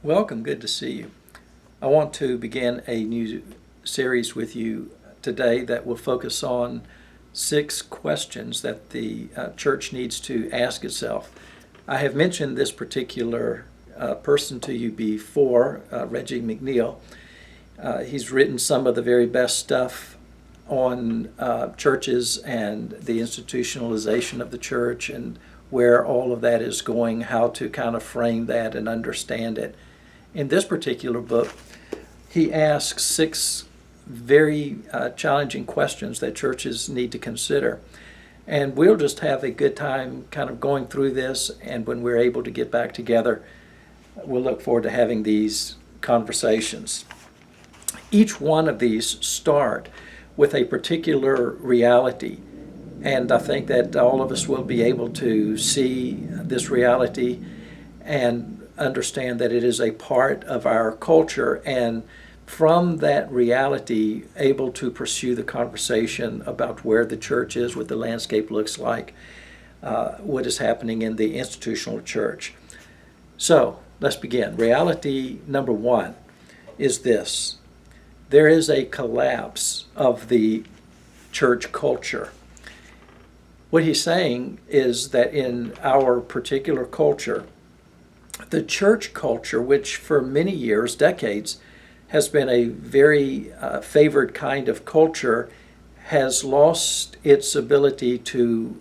Welcome, good to see you. I want to begin a new series with you today that will focus on 6 questions that the church needs to ask itself. I have mentioned this particular person to you before, Reggie McNeil. He's written some of the very best stuff on churches and the institutionalization of the church and where all of that is going, how to kind of frame that and understand it. In this particular book, he asks 6 very challenging questions that churches need to consider. And we'll just have a good time kind of going through this, and when we're able to get back together, we'll look forward to having these conversations. Each one of these start with a particular reality, and I think that all of us will be able to see this reality and understand that it is a part of our culture, and from that reality able to pursue the conversation about where the church is, what the landscape looks like, what is happening in the institutional church. So let's begin. Reality number 1 is this: there is a collapse of the church culture. What he's saying is that in our particular culture, the church culture, which for many years, decades, has been a very favored kind of culture, has lost its ability to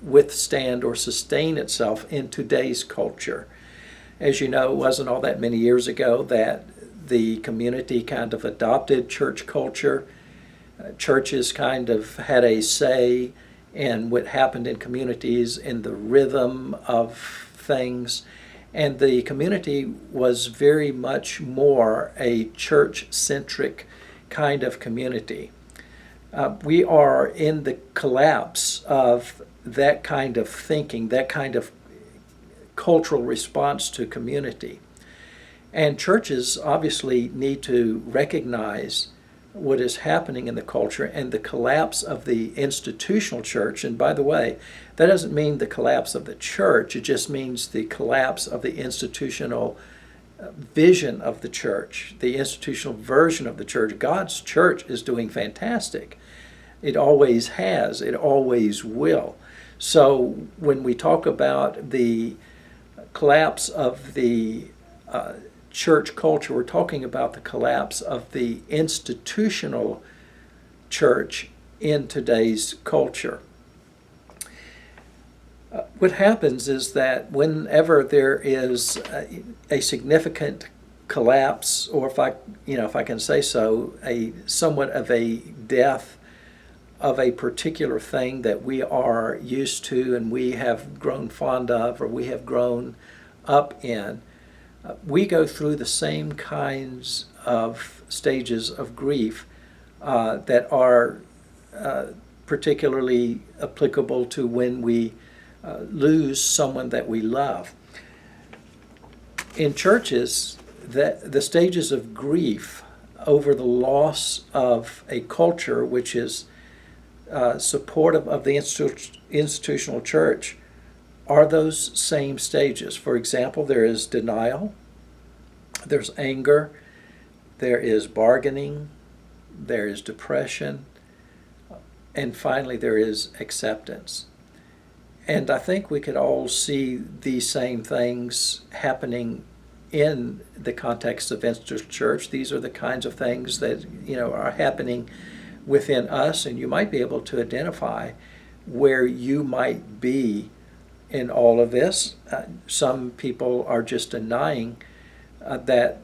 withstand or sustain itself in today's culture. As you know, it wasn't all that many years ago that the community kind of adopted church culture. Churches kind of had a say in what happened in communities, in the rhythm of things. And the community was very much more a church-centric kind of community. We are in the collapse of that kind of thinking, that kind of cultural response to community. And churches obviously need to recognize what is happening in the culture and the collapse of the institutional church. And by the way, that doesn't mean the collapse of the church, it just means the collapse of the institutional vision of the church, the institutional version of the church. God's church is doing fantastic. It always has, it always will. So when we talk about the collapse of the church culture, we're talking about the collapse of the institutional church in today's culture. What happens is that whenever there is a significant collapse, or if I can say so, a somewhat of a death of a particular thing that we are used to and we have grown fond of, or we have grown up in, we go through the same kinds of stages of grief that are particularly applicable to when we lose someone that we love. In churches, the stages of grief over the loss of a culture which is supportive of the institutional church are those same stages. For example, there is denial, there's anger, there is bargaining, there is depression, and finally there is acceptance. And I think we could all see these same things happening in the context of institutional church. These are the kinds of things that are happening within us, and you might be able to identify where you might be in all of this. Some people are just denying that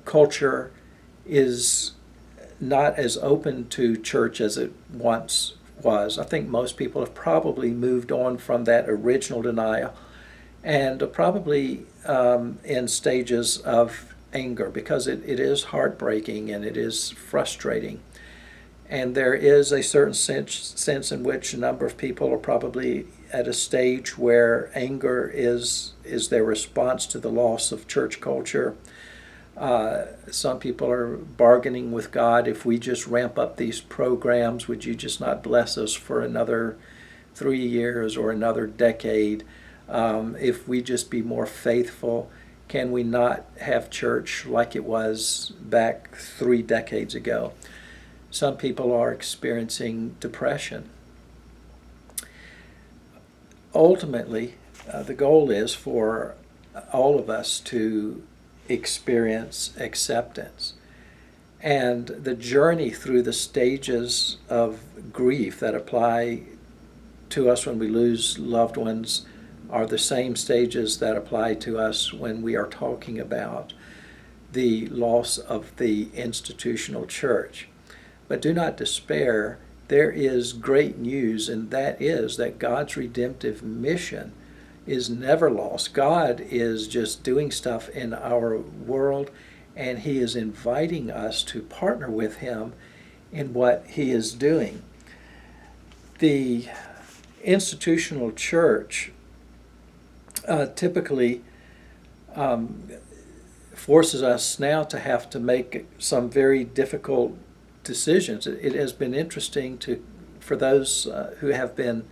culture is not as open to church as it once was. I think most people have probably moved on from that original denial and are probably in stages of anger, because it is heartbreaking and it is frustrating. And there is a certain sense in which a number of people are probably at a stage where anger is their response to the loss of church culture. Some people are bargaining with God. If we just ramp up these programs, would you just not bless us for another 3 years or another decade? If we just be more faithful can we not have church like it was back 3 decades ago? Some people are experiencing depression. Ultimately, the goal is for all of us to experience acceptance. And the journey through the stages of grief that apply to us when we lose loved ones are the same stages that apply to us when we are talking about the loss of the institutional church. But do not despair. There is great news, and that is that God's redemptive mission is never lost. God is just doing stuff in our world, and He is inviting us to partner with Him in what He is doing. The institutional church typically forces us now to have to make some very difficult decisions. It has been interesting for those who have been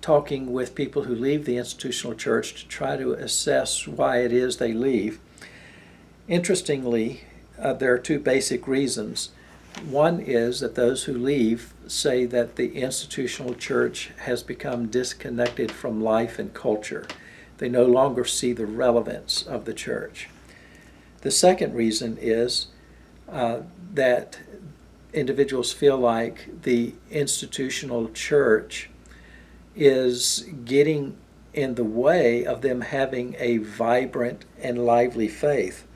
talking with people who leave the institutional church to try to assess why it is they leave. Interestingly, there are 2 basic reasons. One is that those who leave say that the institutional church has become disconnected from life and culture. They no longer see the relevance of the church. The second reason is that individuals feel like the institutional church is getting in the way of them having a vibrant and lively faith.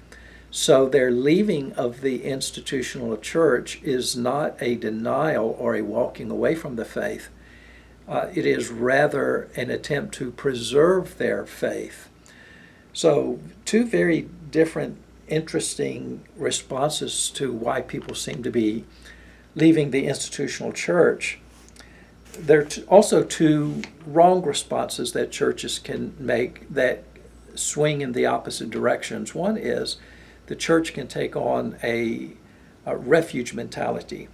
So their leaving of the institutional church is not a denial or a walking away from the faith. It is rather an attempt to preserve their faith. So 2 very different, interesting responses to why people seem to be leaving the institutional church. There are also 2 wrong responses that churches can make that swing in the opposite directions. One is the church can take on a refuge mentality.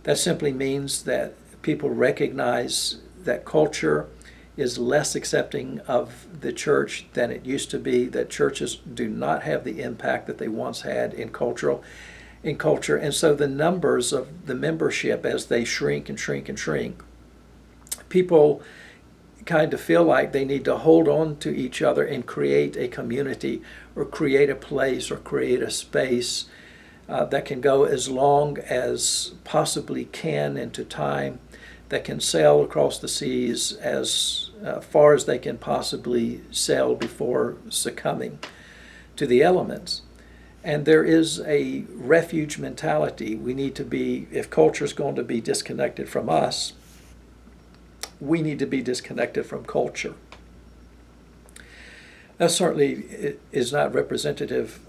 That simply means that people recognize that culture is less accepting of the church than it used to be, that churches do not have the impact that they once had in culture. And so the numbers of the membership, as they shrink and shrink and shrink, people kind of feel like they need to hold on to each other and create a community or create a place or create a space that can go as long as possibly can into time, that can sail across the seas as far as they can possibly sail before succumbing to the elements. And there is a refuge mentality. We need to be, if culture is going to be disconnected from us, we need to be disconnected from culture. That certainly is not representative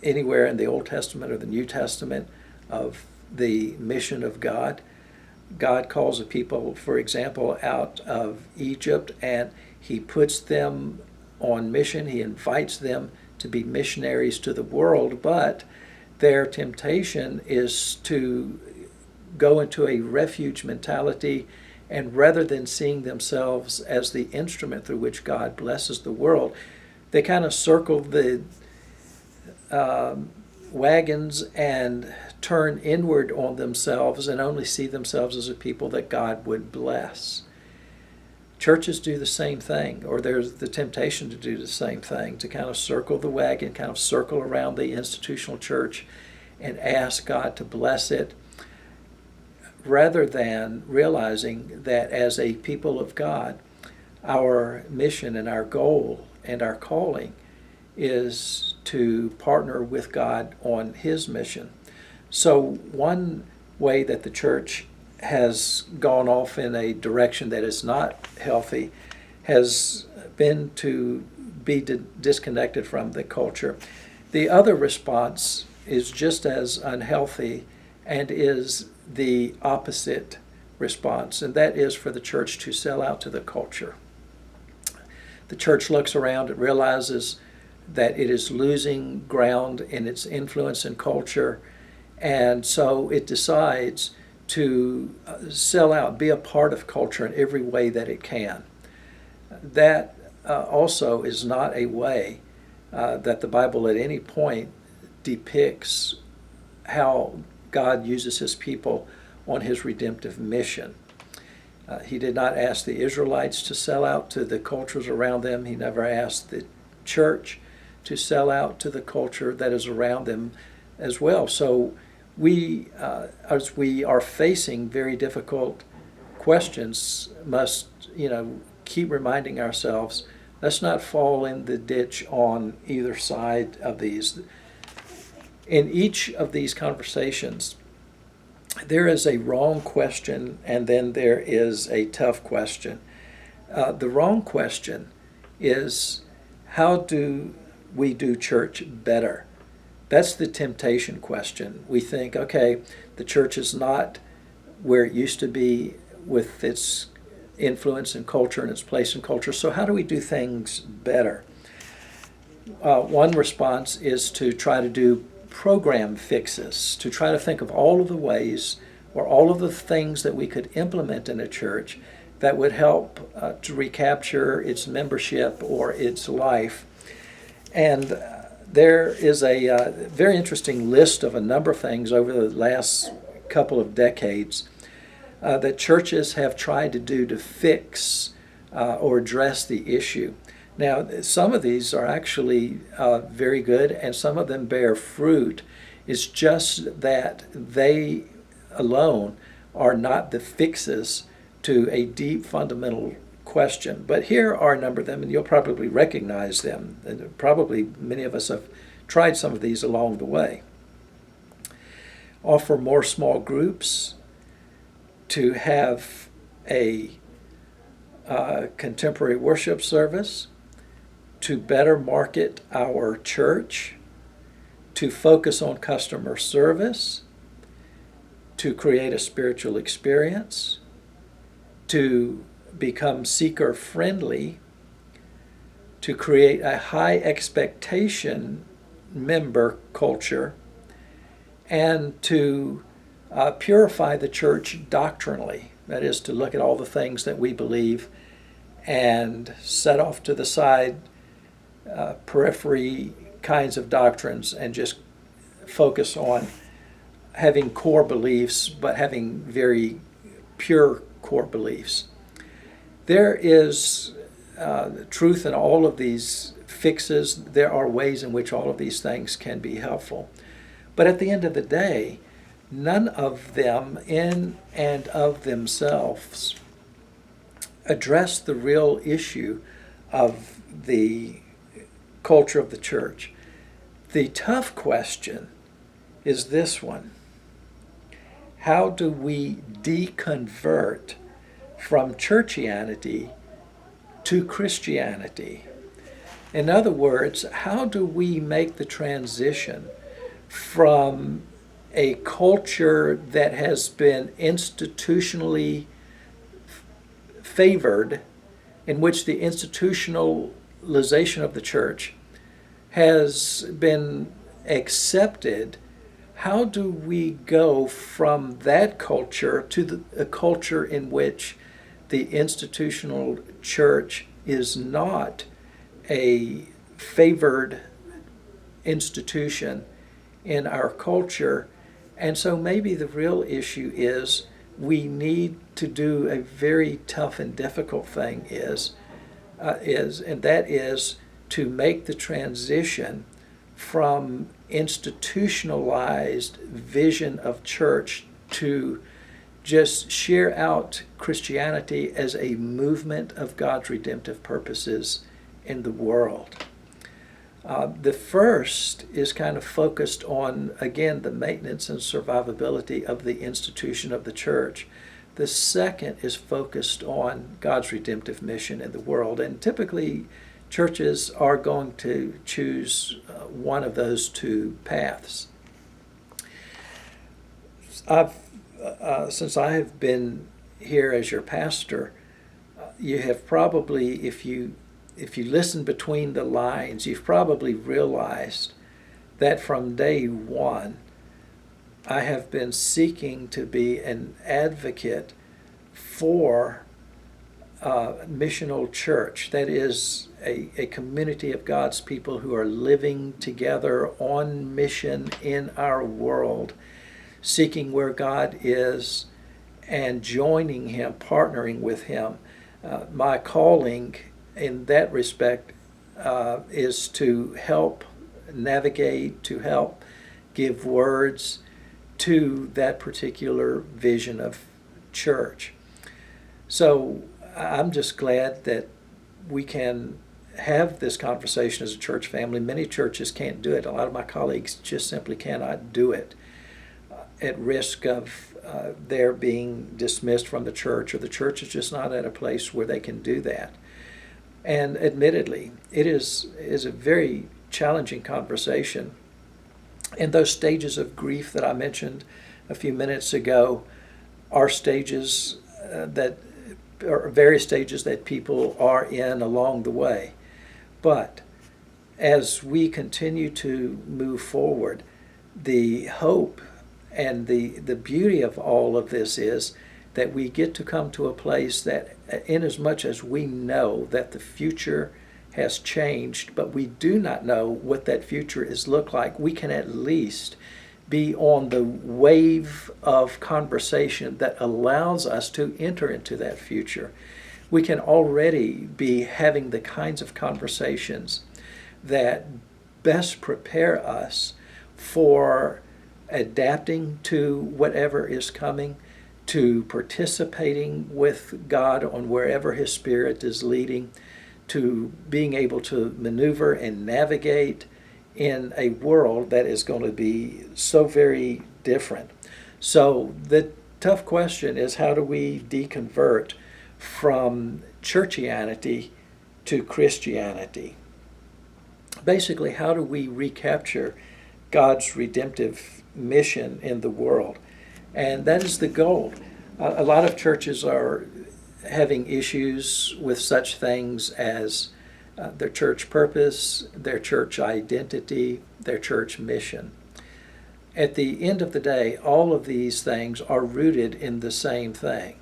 anywhere in the Old Testament or the New Testament of the mission of God. God calls a people, for example, out of Egypt, and He puts them on mission. He invites them to be missionaries to the world, but their temptation is to go into a refuge mentality, and rather than seeing themselves as the instrument through which God blesses the world, they kind of circle the wagons and turn inward on themselves and only see themselves as a people that God would bless. Churches do the same thing, or there's the temptation to do the same thing, to kind of circle the wagon, kind of circle around the institutional church and ask God to bless it, rather than realizing that as a people of God, our mission and our goal and our calling is to partner with God on His mission. So one way that the church has gone off in a direction that is not healthy has been to be disconnected from the culture. The other response is just as unhealthy and is the opposite response, and that is for the church to sell out to the culture. The church looks around, it realizes that it is losing ground in its influence in culture, and so it decides to sell out, be a part of culture in every way that it can. That also is not a way that the Bible at any point depicts how God uses his people on his redemptive mission. He did not ask the Israelites to sell out to the cultures around them. He never asked the church to sell out to the culture that is around them as well. So as we are facing very difficult questions, must keep reminding ourselves, let's not fall in the ditch on either side of these. In each of these conversations, there is a wrong question and then there is a tough question. The wrong question is, how do we do church better? That's the temptation question. We think, okay, the church is not where it used to be with its influence in culture and its place in culture, so how do we do things better? One response is to try to do program fixes, to try to think of all of the ways or all of the things that we could implement in a church that would help to recapture its membership or its life. And there is a very interesting list of a number of things over the last couple of decades that churches have tried to do to fix or address the issue. Now, some of these are actually very good, and some of them bear fruit. It's just that they alone are not the fixes to a deep fundamental question. But here are a number of them, and you'll probably recognize them. And probably many of us have tried some of these along the way. Offer more small groups, to have a contemporary worship service, to better market our church, to focus on customer service, to create a spiritual experience, to become seeker-friendly, to create a high expectation member culture, and to purify the church doctrinally. That is, to look at all the things that we believe and set off to the side periphery kinds of doctrines and just focus on having core beliefs, but having very pure core beliefs. There is truth in all of these fixes. There are ways in which all of these things can be helpful. But at the end of the day, none of them in and of themselves address the real issue of the culture of the church. The tough question is this one: how do we deconvert from churchianity to Christianity? In other words, how do we make the transition from a culture that has been institutionally favored, in which the institutionalization of the church has been accepted? How do we go from that culture to a culture in which the institutional church is not a favored institution in our culture? And so maybe the real issue is we need to do a very tough and difficult thing and that is to make the transition from institutionalized vision of church to just share out Christianity as a movement of God's redemptive purposes in the world. The first is kind of focused on, again, the maintenance and survivability of the institution of the church. The second is focused on God's redemptive mission in the world. And typically, churches are going to choose one of those two paths. Since I have been here as your pastor, you have probably, if you listen between the lines, you've probably realized that from day one, I have been seeking to be an advocate for missional church, that is a community of God's people who are living together on mission in our world, seeking where God is and joining Him, partnering with Him. My calling in that respect is to help navigate, to help give words to that particular vision of church. So I'm just glad that we can have this conversation as a church family. Many churches can't do it. A lot of my colleagues just simply cannot do it, at risk of their being dismissed from the church, or the church is just not at a place where they can do that. And admittedly, it is a very challenging conversation. And those stages of grief that I mentioned a few minutes ago are stages that are various stages that people are in along the way. But as we continue to move forward, the hope and the beauty of all of this is that we get to come to a place that, inasmuch as we know that the future has changed, but we do not know what that future is look like, we can at least be on the wave of conversation that allows us to enter into that future. We can already be having the kinds of conversations that best prepare us for adapting to whatever is coming, to participating with God on wherever His Spirit is leading, to being able to maneuver and navigate in a world that is going to be so very different. So the tough question is, how do we deconvert from churchianity to Christianity? Basically, how do we recapture God's redemptive mission in the world? And that is the goal. A lot of churches are having issues with such things as their church purpose, their church identity, their church mission. At the end of the day, all of these things are rooted in the same thing.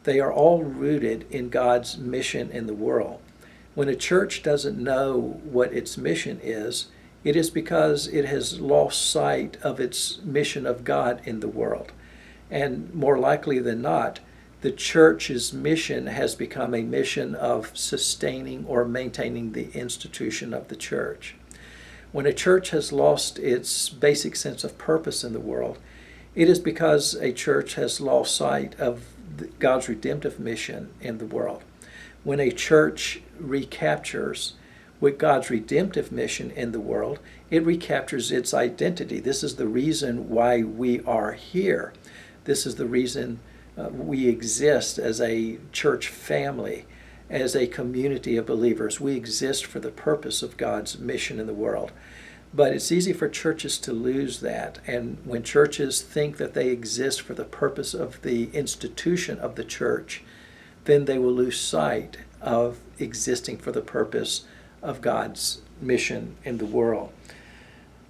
They are all rooted in God's mission in the world. When a church doesn't know what its mission is, it is because it has lost sight of its mission of God in the world. And more likely than not, the church's mission has become a mission of sustaining or maintaining the institution of the church. When a church has lost its basic sense of purpose in the world, it is because a church has lost sight of God's redemptive mission in the world. When a church recaptures with God's redemptive mission in the world, it recaptures its identity. This is the reason why we are here. This is the reason we exist as a church family, as a community of believers. We exist for the purpose of God's mission in the world. But it's easy for churches to lose that. And when churches think that they exist for the purpose of the institution of the church, then they will lose sight of existing for the purpose of God's mission in the world.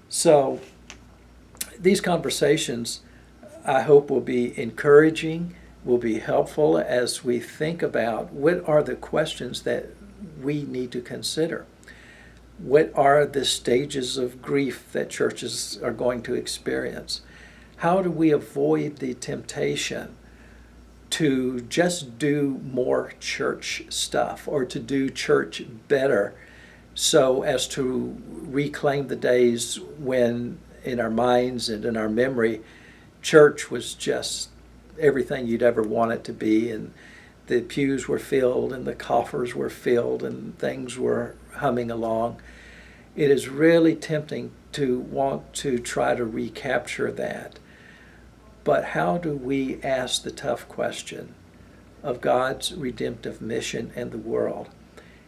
So these conversations, I hope, will be encouraging, will be helpful as we think about what are the questions that we need to consider. What are the stages of grief that churches are going to experience? How do we avoid the temptation to just do more church stuff or to do church better so as to reclaim the days when in our minds and in our memory, church was just everything you'd ever want it to be, and the pews were filled and the coffers were filled and things were humming along. It is really tempting to want to try to recapture that. But how do we ask the tough question of God's redemptive mission in the world?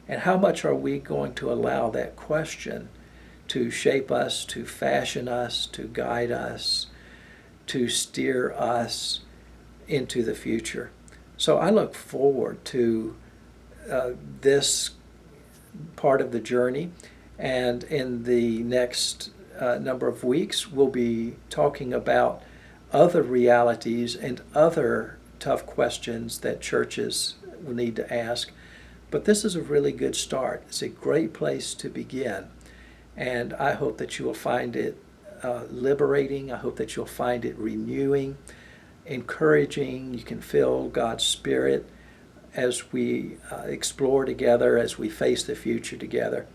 And how much are we going to allow that question to shape us, to fashion us, to guide us, to steer us into the future? So I look forward to this part of the journey. And in the next number of weeks, we'll be talking about other realities and other tough questions that churches we'll need to ask. But this is a really good start. It's a great place to begin. And I hope that you will find it liberating. I hope that you'll find it renewing, encouraging. You can feel God's Spirit as we explore together, as we face the future together.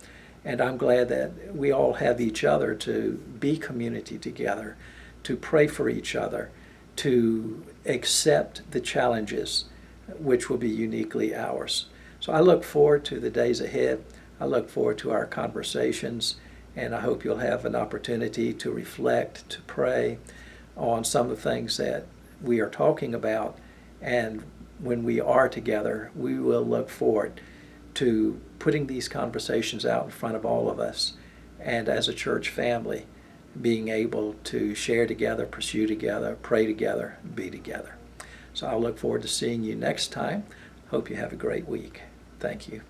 And I'm glad that we all have each other to be community together, to pray for each other, to accept the challenges which will be uniquely ours. So I look forward to the days ahead. I look forward to our conversations, and I hope you'll have an opportunity to reflect, to pray on some of the things that we are talking about. And when we are together, we will look forward to putting these conversations out in front of all of us, and as a church family, being able to share together, pursue together, pray together, be together. So I'll look forward to seeing you next time. Hope you have a great week. Thank you.